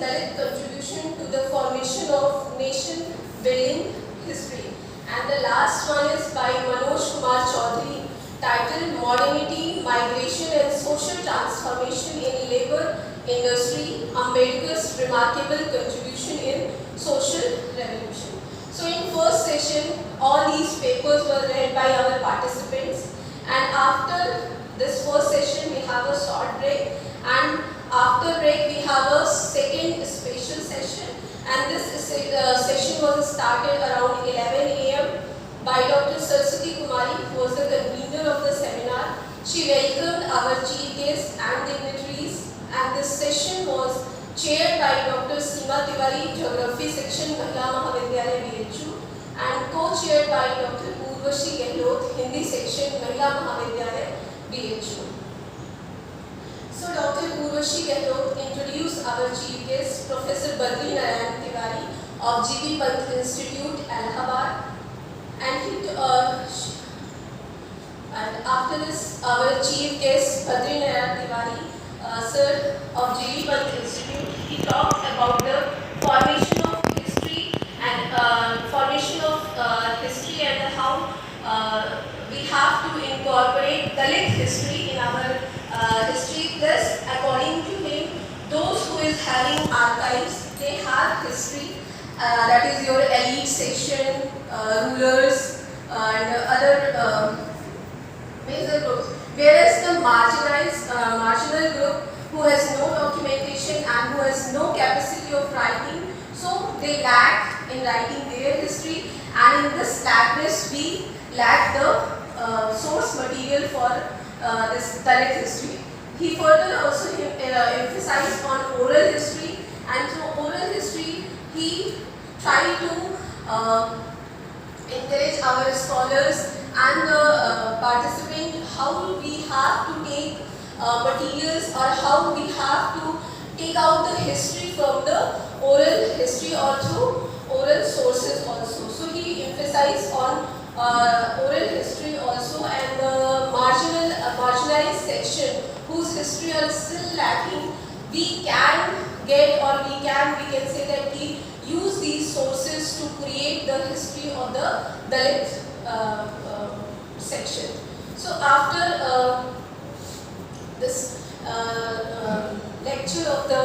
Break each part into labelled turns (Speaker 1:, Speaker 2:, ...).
Speaker 1: Dalit contribution to the formation of nation building history. And the last one is by Manoj Kumar Chaudhary, titled Modernity, Migration and Social Transformation in Labour Industry, Ambedkar's Remarkable Contribution in Social Revolution. So in first session, all these papers were read by our participants, and after this first session we have a short break, and after break we have a second special session, and this session was started around 11 a.m. by Dr. Saraswati Kumari, who was the convener of the seminar. She welcomed our chief guests and dignitaries, and this session was chaired by Dr. Seema Tiwari, Geography Section, Mahila Mahavidyalaya BHU, and co-chaired by Dr. Urvashi Gehlot, Hindi Section, Mahila Mahavidyalaya BHU. So Dr. Urvashi Gehlot introduced our chief guest, Professor Badri Narayan Tiwari of G.B. Pant Institute, Allahabad, and after this, our chief guest, Badri Narayan Tiwari, sir of G.B. Pant Institute, he talked about the formation of history and how we have to incorporate Dalit history in our history. Plus, according to him, those who is having archives, they have history. That is your elite section, rulers, and other major groups. Whereas the marginal group who has no documentation and who has no capacity of writing, so they lack in writing their history, and in this lackness we lack the source material for this Dalit history. He further also emphasized on oral history, and through oral history he tried to encourage our scholars and the participants how we have to take materials, or how we have to take out the history from the oral history or through oral sources also. So he emphasized on oral history also, and the marginalized section whose history are still lacking, we can get, or we can say that we use these sources to create the history of the Dalit section. So after this lecture of the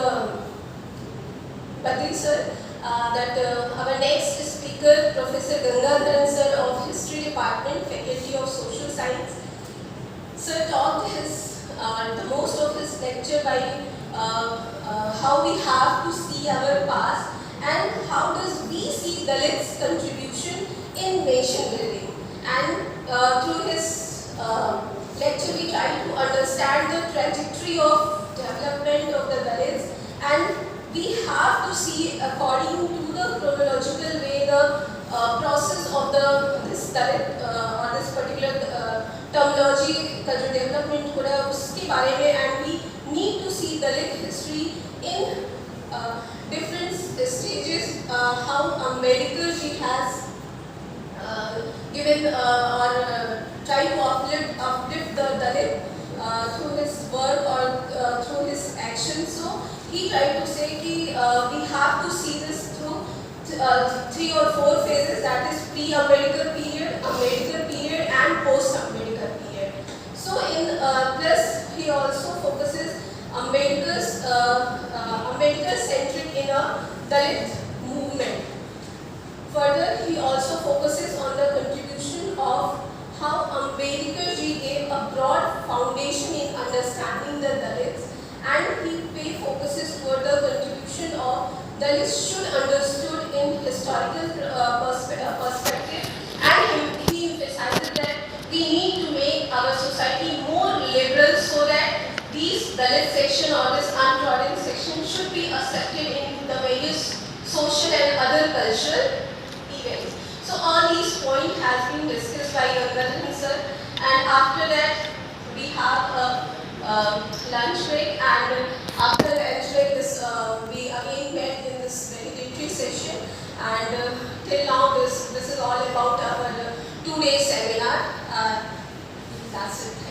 Speaker 1: Badri sir, our next speaker, Professor Gangadharan sir of History Department, Faculty of Social Science. Sir talked the most of his lecture by how we have to see our past and how does we see Dalit's contribution in nation building. And through his lecture we try to understand the trajectory of development of the Dalits, and we have to see according to the chronological way the process of this Dalit or this particular terminology का जो development हो रहा है उसके बारे में, and we need to see Dalit history in different stages, how Ambedkar ji has given or tried to uplift the Dalit through his work or through his actions. So he tried to say that we have to see this through 3 or 4 phases, that is pre-Ambedkar period, Ambedkar period and post-Ambedkar period. So in plus he also focuses Ambedkar centric in a Dalit movement. Further, he also focuses on the contribution of how Ambedkar ji gave a broad foundation in understanding the Dalits, and he focuses toward the contribution of Dalits should understood in historical perspective, and he emphasizes that we need to make our society more liberal so that these Dalit section or this untrodden section should be accepted in the various social and other cultural events. So all these points has been discussed by Gangadharan sir, and after that we have a lunch break, and after the lunch break we again met in this valedictory session, and till now this is all about our 2-day seminar. That's it.